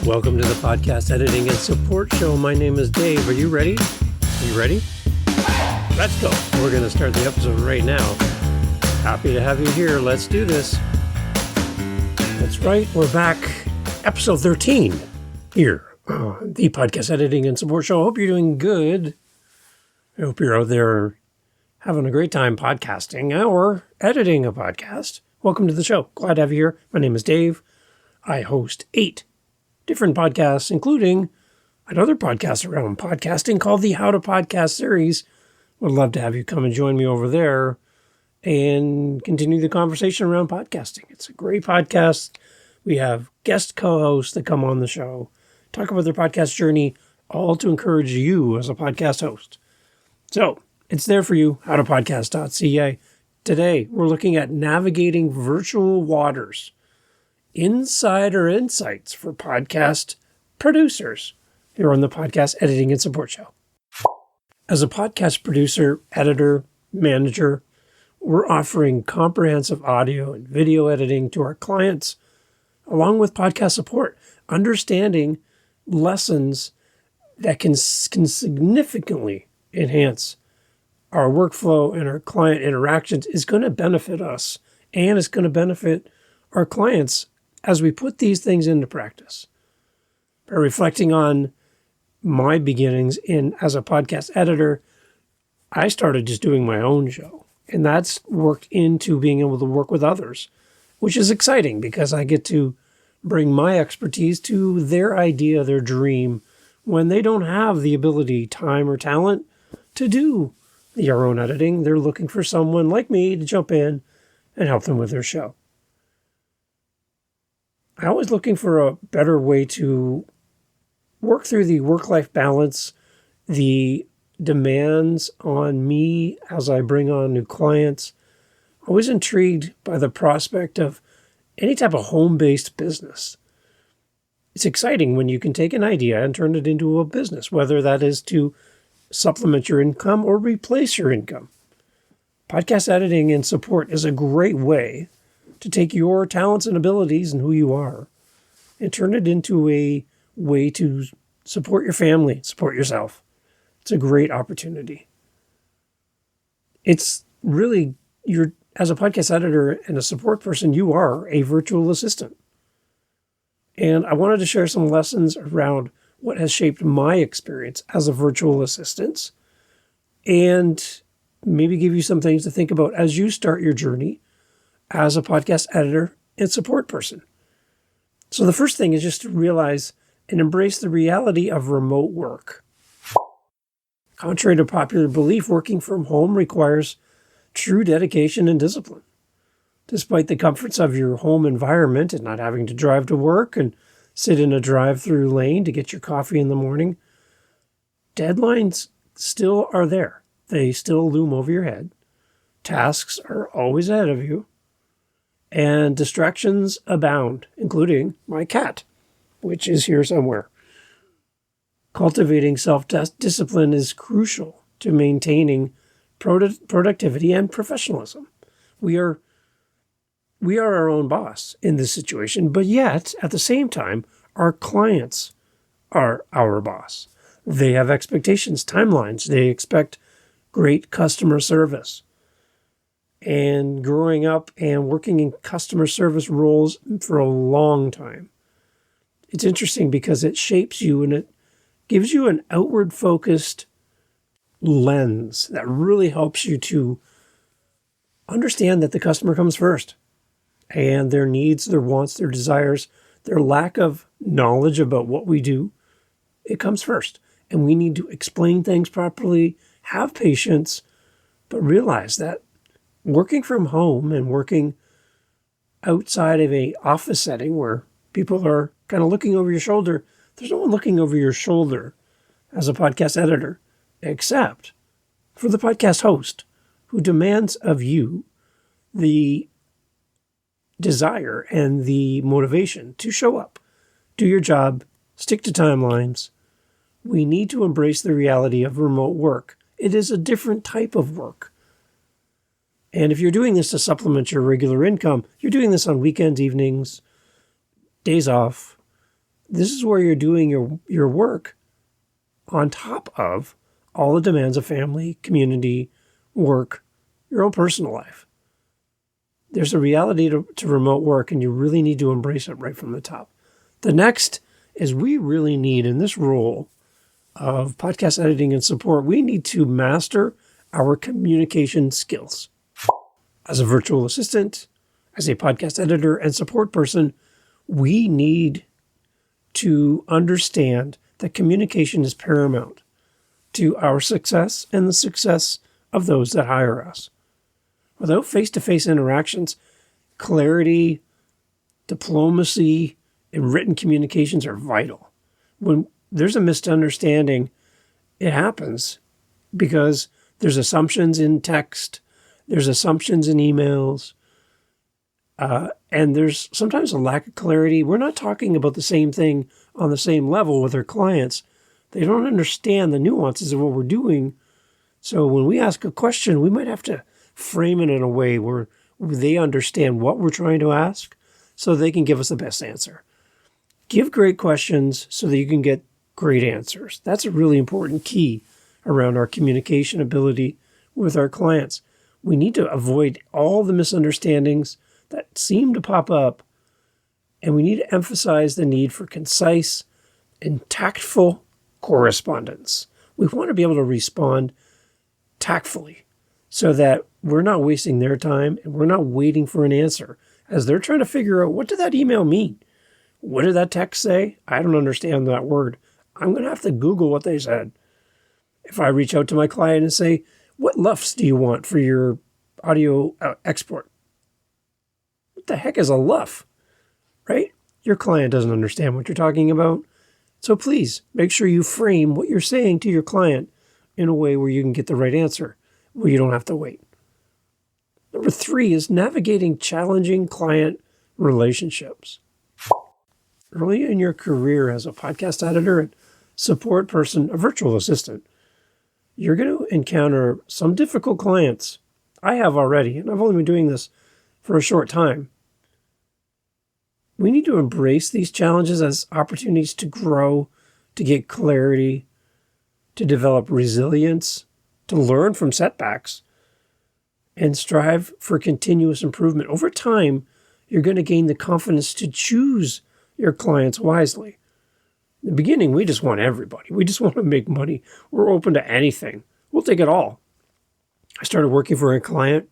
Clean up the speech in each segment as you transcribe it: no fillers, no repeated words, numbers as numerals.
Welcome to the podcast editing and support show. My name is Dave. Are you ready? Are you ready? Let's go. We're going to start the episode right now. Happy to have you here. Let's do this. That's right. We're back. Episode 13 here. The podcast editing and support show. I hope you're doing good. I hope you're out there having a great time podcasting or editing a podcast. Welcome to the show. Glad to have you here. My name is Dave. I host 8 different podcasts, including another podcast around podcasting called the How to Podcast series. Would love to have you come and join me over there and continue the conversation around podcasting. It's a great podcast. We have guest co-hosts that come on the show, talk about their podcast journey, all to encourage you as a podcast host. So it's there for you, howtopodcast.ca. Today, we're looking at navigating virtual waters. Insider insights for podcast producers here on the podcast editing and support show. As a podcast producer, editor, manager, we're offering comprehensive audio and video editing to our clients, along with podcast support. Understanding lessons that can significantly enhance our workflow and our client interactions is going to benefit us, and it's going to benefit our clients as we put these things into practice. By reflecting on my beginnings as a podcast editor, I started just doing my own show. And that's worked into being able to work with others, which is exciting because I get to bring my expertise to their idea, their dream, when they don't have the ability, time, or talent to do their own editing. They're looking for someone like me to jump in and help them with their show. I'm always looking for a better way to work through the work-life balance, the demands on me as I bring on new clients. Always intrigued by the prospect of any type of home-based business. It's exciting when you can take an idea and turn it into a business, whether that is to supplement your income or replace your income. Podcast editing and support is a great way to take your talents and abilities and who you are and turn it into a way to support your family, support yourself. It's a great opportunity. It's really, as a podcast editor and a support person, you are a virtual assistant. And I wanted to share some lessons around what has shaped my experience as a virtual assistant and maybe give you some things to think about as you start your journey as a podcast editor and support person. So the first thing is just to realize and embrace the reality of remote work. Contrary to popular belief, working from home requires true dedication and discipline. Despite the comforts of your home environment and not having to drive to work and sit in a drive-through lane to get your coffee in the morning, deadlines still are there. They still loom over your head. Tasks are always ahead of you. And distractions abound, including my cat, which is here somewhere. Cultivating self-discipline is crucial to maintaining productivity and professionalism. We are our own boss in this situation, but yet, at the same time, our clients are our boss. They have expectations, timelines. They expect great customer service. And growing up and working in customer service roles for a long time, it's interesting because it shapes you and it gives you an outward focused lens that really helps you to understand that the customer comes first and their needs, their wants, their desires, their lack of knowledge about what we do, it comes first. And we need to explain things properly, have patience, but realize that working from home and working outside of an office setting where people are kind of looking over your shoulder, there's no one looking over your shoulder as a podcast editor, except for the podcast host, who demands of you the desire and the motivation to show up, do your job, stick to timelines. We need to embrace the reality of remote work. It is a different type of work. And if you're doing this to supplement your regular income, you're doing this on weekends, evenings, days off. This is where you're doing your work on top of all the demands of family, community, work, your own personal life. There's a reality to remote work, and you really need to embrace it right from the top. The next is we really need, in this role of podcast editing and support, we need to master our communication skills. As a virtual assistant, as a podcast editor and support person, we need to understand that communication is paramount to our success and the success of those that hire us. Without face-to-face interactions, clarity, diplomacy, and written communications are vital. When there's a misunderstanding, it happens because there's assumptions in text, there's assumptions in emails, and there's sometimes a lack of clarity. We're not talking about the same thing on the same level with our clients. They don't understand the nuances of what we're doing. So when we ask a question, we might have to frame it in a way where they understand what we're trying to ask so they can give us the best answer. Give great questions so that you can get great answers. That's a really important key around our communication ability with our clients. We need to avoid all the misunderstandings that seem to pop up, and we need to emphasize the need for concise and tactful correspondence. We want to be able to respond tactfully so that we're not wasting their time and we're not waiting for an answer as they're trying to figure out, what did that email mean? What did that text say? I don't understand that word. I'm going to have to Google what they said. If I reach out to my client and say, what LUFs do you want for your audio export? What the heck is a LUF? Right? Your client doesn't understand what you're talking about. So please make sure you frame what you're saying to your client in a way where you can get the right answer, where you don't have to wait. Number 3 is navigating challenging client relationships. Early in your career as a podcast editor and support person, a virtual assistant, you're going to encounter some difficult clients. I have already, and I've only been doing this for a short time. We need to embrace these challenges as opportunities to grow, to get clarity, to develop resilience, to learn from setbacks, and strive for continuous improvement. Over time, you're going to gain the confidence to choose your clients wisely. In the beginning, we just want everybody. We just want to make money. We're open to anything. We'll take it all. I started working for a client,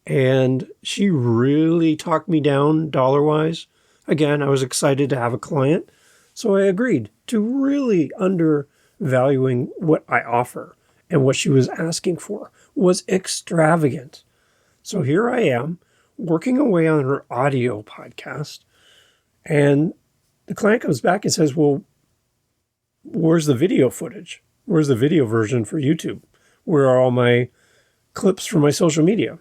and she really talked me down dollar-wise. Again, I was excited to have a client, so I agreed to really undervaluing what I offer, and what she was asking for was extravagant. So here I am, working away on her audio podcast, and the client comes back and says, well, where's the video footage? Where's the video version for YouTube? Where are all my clips for my social media?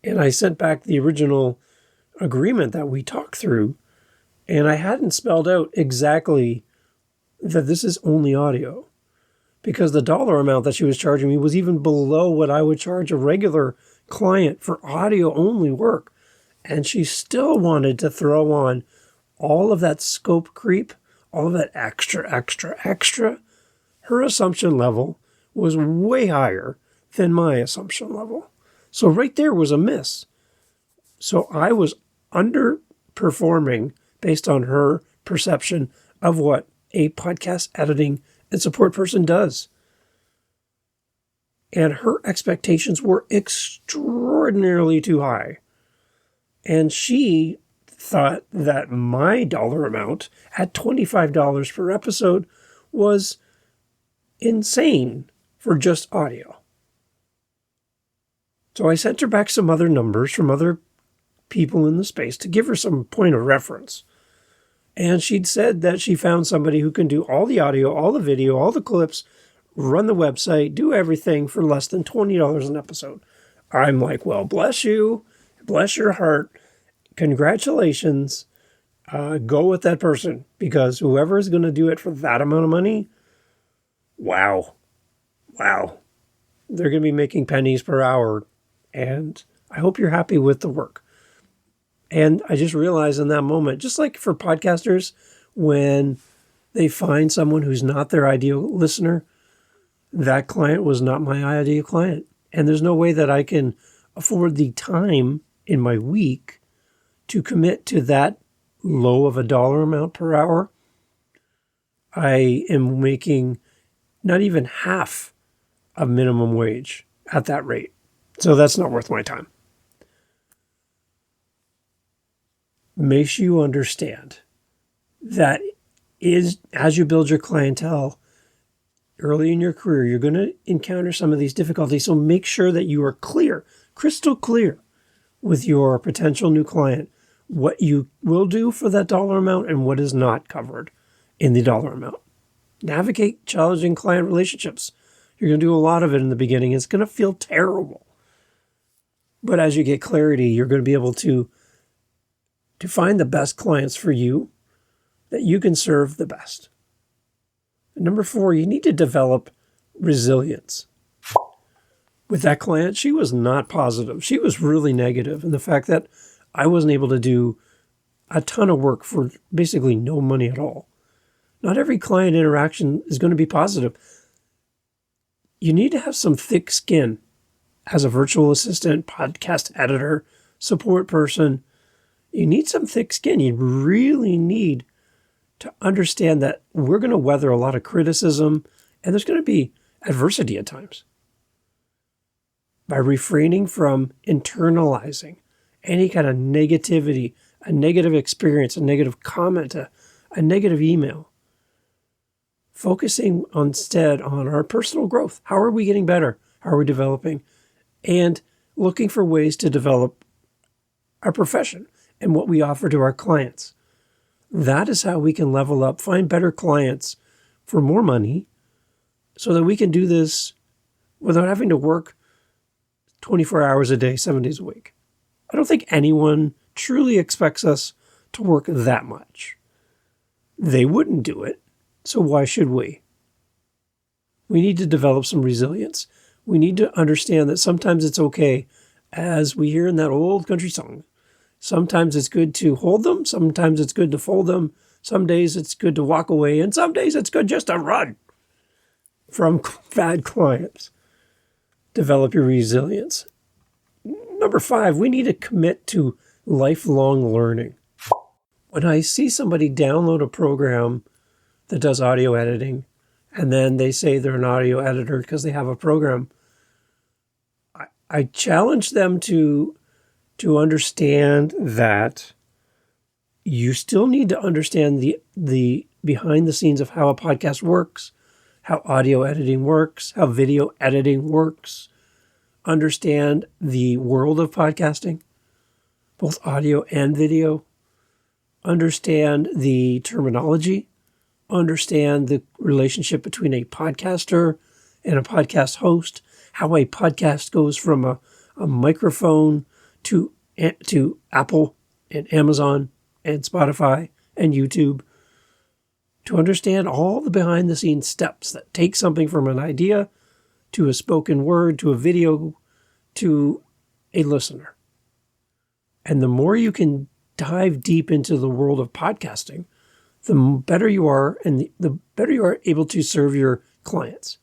And I sent back the original agreement that we talked through, and I hadn't spelled out exactly that this is only audio, because the dollar amount that she was charging me was even below what I would charge a regular client for audio only work. And she still wanted to throw on all of that scope creep, all of that extra. Her assumption level was way higher than my assumption level. So right there was a miss. So I was underperforming based on her perception of what a podcast editing and support person does. And her expectations were extraordinarily too high. And she thought that my dollar amount at $25 per episode was insane for just audio. So I sent her back some other numbers from other people in the space to give her some point of reference. And she'd said that she found somebody who can do all the audio, all the video, all the clips, run the website, do everything for less than $20 an episode. I'm like, well, bless you. Bless your heart. Congratulations. Go with that person, because whoever is going to do it for that amount of money, wow. They're going to be making pennies per hour. And I hope you're happy with the work. And I just realized in that moment, just like for podcasters, when they find someone who's not their ideal listener, that client was not my ideal client. And there's no way that I can afford the time in my week to commit to that low of a dollar amount per hour. I am making not even half of minimum wage at that rate. So that's not worth my time. Make sure you understand that as you build your clientele early in your career, you're going to encounter some of these difficulties. So make sure that you are clear, crystal clear with your potential new client, what you will do for that dollar amount and what is not covered in the dollar amount. Navigate challenging client relationships. You're going to do a lot of it in the beginning. It's going to feel terrible. But as you get clarity, you're going to be able to find the best clients for you that you can serve the best. And number 4, you need to develop resilience. With that client, she was not positive. She was really negative. And the fact that I wasn't able to do a ton of work for basically no money at all. Not every client interaction is going to be positive. You need to have some thick skin as a virtual assistant, podcast editor, support person. You need some thick skin. You really need to understand that we're going to weather a lot of criticism and there's going to be adversity at times. By refraining from internalizing any kind of negativity, a negative experience, a negative comment, a negative email, focusing instead on our personal growth. How are we getting better? How are we developing? And looking for ways to develop our profession and what we offer to our clients. That is how we can level up, find better clients for more money so that we can do this without having to work 24 hours a day, 7 days a week. I don't think anyone truly expects us to work that much. They wouldn't do it, so why should we? We need to develop some resilience. We need to understand that sometimes it's okay, as we hear in that old country song. Sometimes it's good to hold them. Sometimes it's good to fold them. Some days it's good to walk away. And some days it's good just to run from bad clients. Develop your resilience. Number 5, we need to commit to lifelong learning. When I see somebody download a program that does audio editing, and then they say they're an audio editor because they have a program, I challenge them to understand that you still need to understand the behind the scenes of how a podcast works, how audio editing works, how video editing works. Understand the world of podcasting, both audio and video. Understand the terminology. Understand the relationship between a podcaster and a podcast host, how a podcast goes from a microphone to Apple and Amazon and Spotify and YouTube, to understand all the behind-the-scenes steps that take something from an idea to a spoken word, to a video, to a listener. And the more you can dive deep into the world of podcasting, the better you are and the better you are able to serve your clients.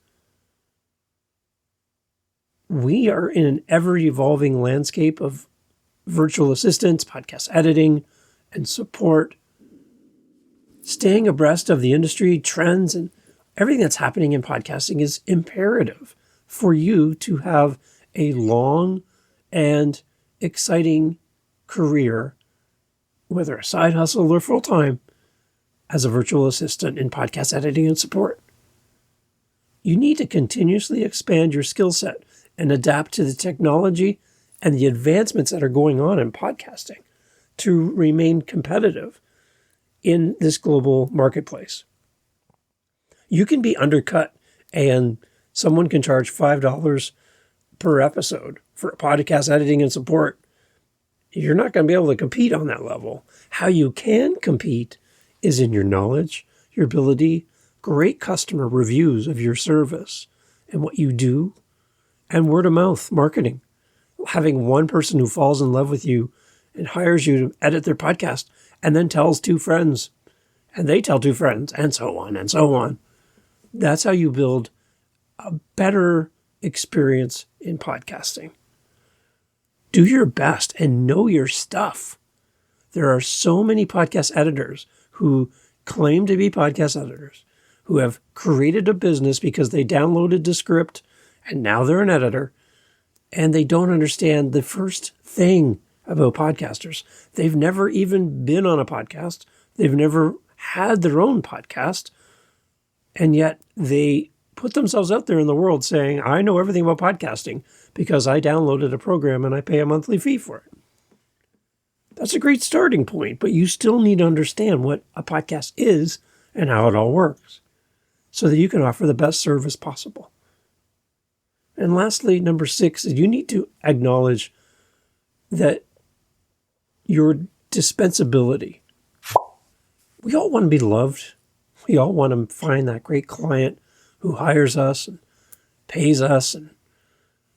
We are in an ever-evolving landscape of virtual assistants, podcast editing, and support. Staying abreast of the industry trends and everything that's happening in podcasting is imperative for you to have a long and exciting career, whether a side hustle or full-time, as a virtual assistant in podcast editing and support. You need to continuously expand your skill set and adapt to the technology and the advancements that are going on in podcasting to remain competitive in this global marketplace. You can be undercut and someone can charge $5 per episode for podcast editing and support. You're not going to be able to compete on that level. How you can compete is in your knowledge, your ability, great customer reviews of your service and what you do, and word of mouth marketing. Having one person who falls in love with you and hires you to edit their podcast and then tells 2 friends and they tell two friends, and so on and so on. That's how you build a better experience in podcasting. Do your best and know your stuff. There are so many podcast editors who claim to be podcast editors, who have created a business because they downloaded the script and now they're an editor, and they don't understand the first thing about podcasters. They've never even been on a podcast. They've never had their own podcast, and yet they put themselves out there in the world saying, I know everything about podcasting because I downloaded a program and I pay a monthly fee for it. That's a great starting point, but you still need to understand what a podcast is and how it all works so that you can offer the best service possible. And lastly, number 6 is you need to acknowledge that your dispensability. We all want to be loved. We all want to find that great client who hires us and pays us and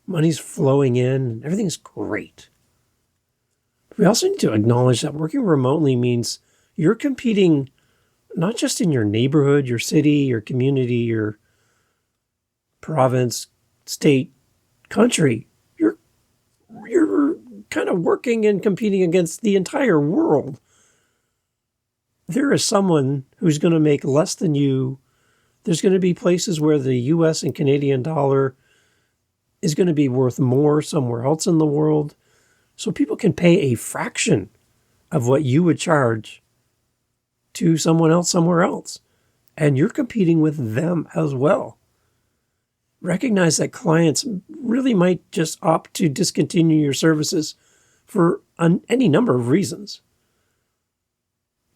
money's flowing in and everything's great. We also need to acknowledge that working remotely means you're competing not just in your neighborhood, your city, your community, your province, state, country. You're kind of working and competing against the entire world. There is someone who's going to make less than you. There's going to be places where the US and Canadian dollar is going to be worth more somewhere else in the world. So people can pay a fraction of what you would charge to someone else somewhere else. And you're competing with them as well. Recognize that clients really might just opt to discontinue your services for any number of reasons.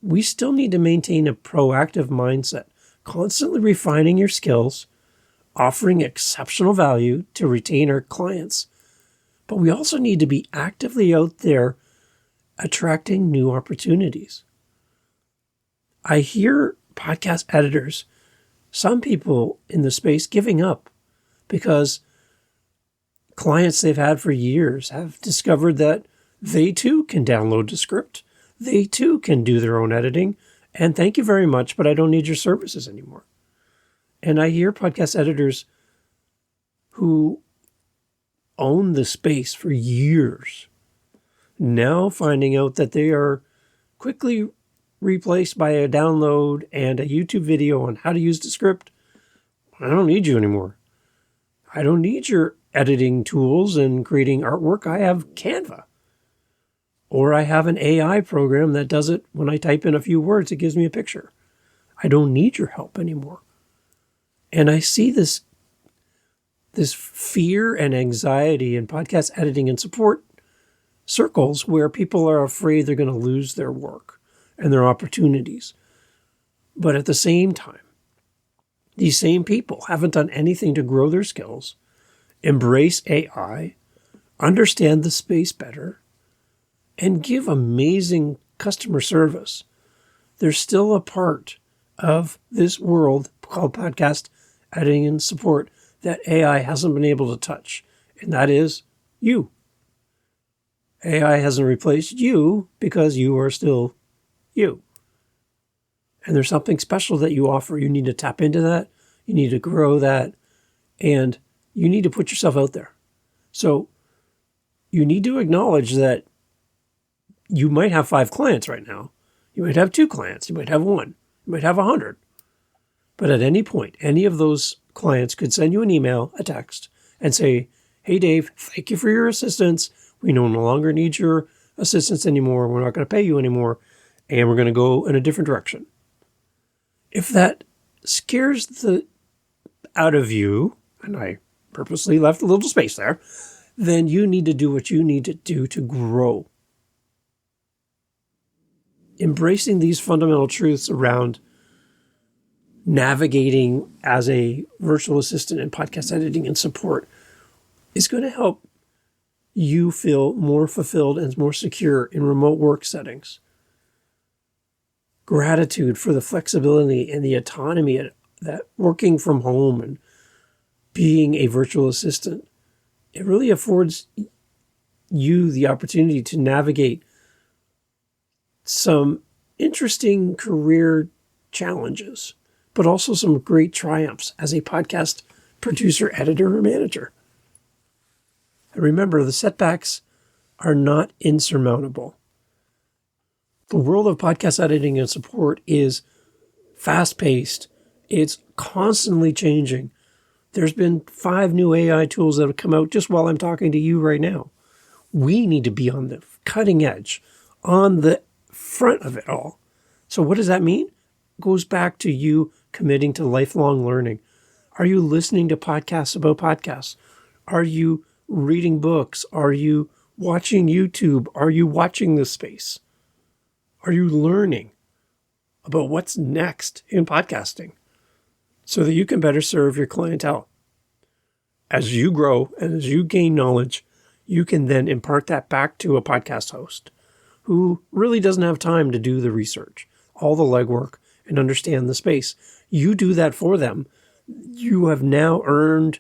We still need to maintain a proactive mindset, constantly refining your skills, offering exceptional value to retain our clients. But we also need to be actively out there attracting new opportunities. I hear podcast editors, some people in the space giving up because clients they've had for years have discovered that they too can download the script. They too can do their own editing. And thank you very much, but I don't need your services anymore. And I hear podcast editors who own the space for years now finding out that they are quickly replaced by a download and a YouTube video on how to use the script. I don't need you anymore. I don't need your editing tools and creating artwork. I have Canva. Or I have an AI program that does it when I type in a few words, it gives me a picture. I don't need your help anymore. And I see this fear and anxiety in podcast editing and support circles where people are afraid they're going to lose their work and their opportunities. But at the same time, these same people haven't done anything to grow their skills, embrace AI, understand the space better, and give amazing customer service. They're still a part of this world called podcast editing and support that AI hasn't been able to touch, and that is you. AI hasn't replaced you because you are still you. And there's something special that you offer. You need to tap into that. You need to grow that. And you need to put yourself out there. So you need to acknowledge that you might have 5 clients right now. You might have 2 clients. You might have 1. You might have 100. But at any point, any of those clients could send you an email, a text, and say, hey, Dave, thank you for your assistance. We no longer need your assistance anymore. We're not going to pay you anymore. And we're going to go in a different direction. If that scares the out of you, and I purposely left a little space there, then you need to do what you need to do to grow. Embracing these fundamental truths around navigating as a virtual assistant in podcast editing and support is going to help you feel more fulfilled and more secure in remote work settings. Gratitude for the flexibility and the autonomy that working from home and being a virtual assistant, it really affords you the opportunity to navigate some interesting career challenges, but also some great triumphs as a podcast producer, editor, or manager. And remember, the setbacks are not insurmountable. The world of podcast editing and support is fast-paced. It's constantly changing. There's been 5 new AI tools that have come out just while I'm talking to you right now. We need to be on the cutting edge, on the front of it all. So what does that mean? It goes back to you committing to lifelong learning. Are you listening to podcasts about podcasts? Are you reading books? Are you watching YouTube? Are you watching this space? Are you learning about what's next in podcasting so that you can better serve your clientele? As you grow and as you gain knowledge, you can then impart that back to a podcast host who really doesn't have time to do the research, all the legwork, and understand the space. You do that for them. You have now earned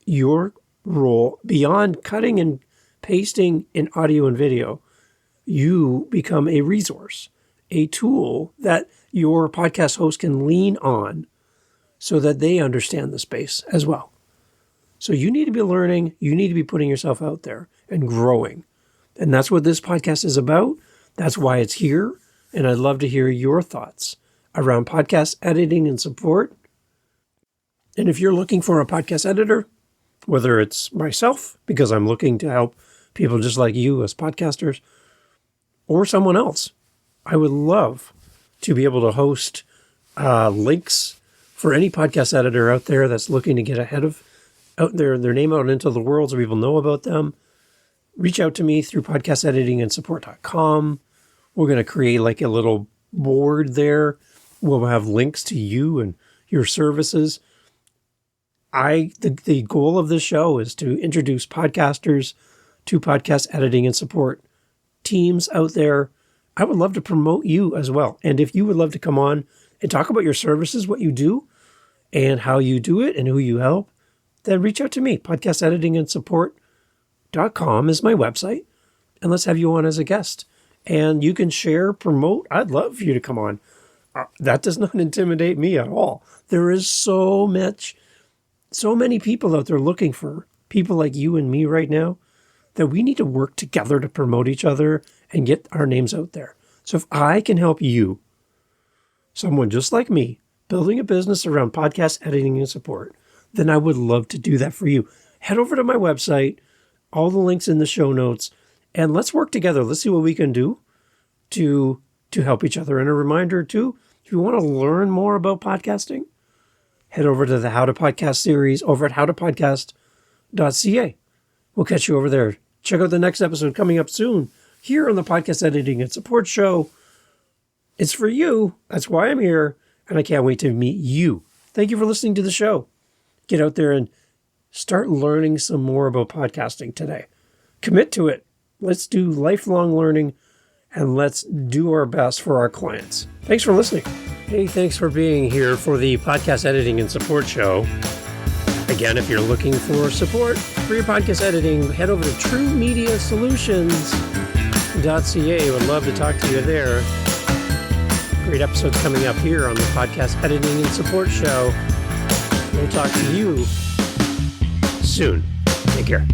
your role beyond cutting and pasting in audio and video. You become a resource, a tool that your podcast host can lean on so that they understand the space as well. So you need to be learning, you need to be putting yourself out there and growing. And that's what this podcast is about. That's why it's here. And I'd love to hear your thoughts around podcast editing and support. And if you're looking for a podcast editor, whether it's myself, because I'm looking to help people just like you as podcasters, or someone else, I would love to be able to host links for any podcast editor out there that's looking to get ahead of out their name out into the world so people know about them. Reach out to me through podcasteditingandsupport.com. We're going to create like a little board there. We'll have links to you and your services. The goal of this show is to introduce podcasters to podcast editing and support teams out there. I would love to promote you as well. And if you would love to come on and talk about your services, what you do and how you do it and who you help, then reach out to me. Podcasteditingandsupport.com is my website. And let's have you on as a guest. And you can share, promote. I'd love for you to come on. That does not intimidate me at all. There is so many people out there looking for people like you and me right now that we need to work together to promote each other and get our names out there. So if I can help you, someone just like me, building a business around podcast editing and support, then I would love to do that for you. Head over to my website, all the links in the show notes, and let's work together. Let's see what we can do to help each other. And a reminder too, if you want to learn more about podcasting, head over to the How to Podcast series over at howtopodcast.ca. We'll catch you over there. Check out the next episode coming up soon here on the Podcast Editing and Support Show. It's for you. That's why I'm here. And I can't wait to meet you. Thank you for listening to the show. Get out there and start learning some more about podcasting today. Commit to it. Let's do lifelong learning and let's do our best for our clients. Thanks for listening. Hey, thanks for being here for the Podcast Editing and Support Show. Again, if you're looking for support for your podcast editing, head over to truemediasolutions.ca. Would love to talk to you there. Great episodes coming up here on the Podcast Editing and Support Show. We'll talk to you soon. Take care.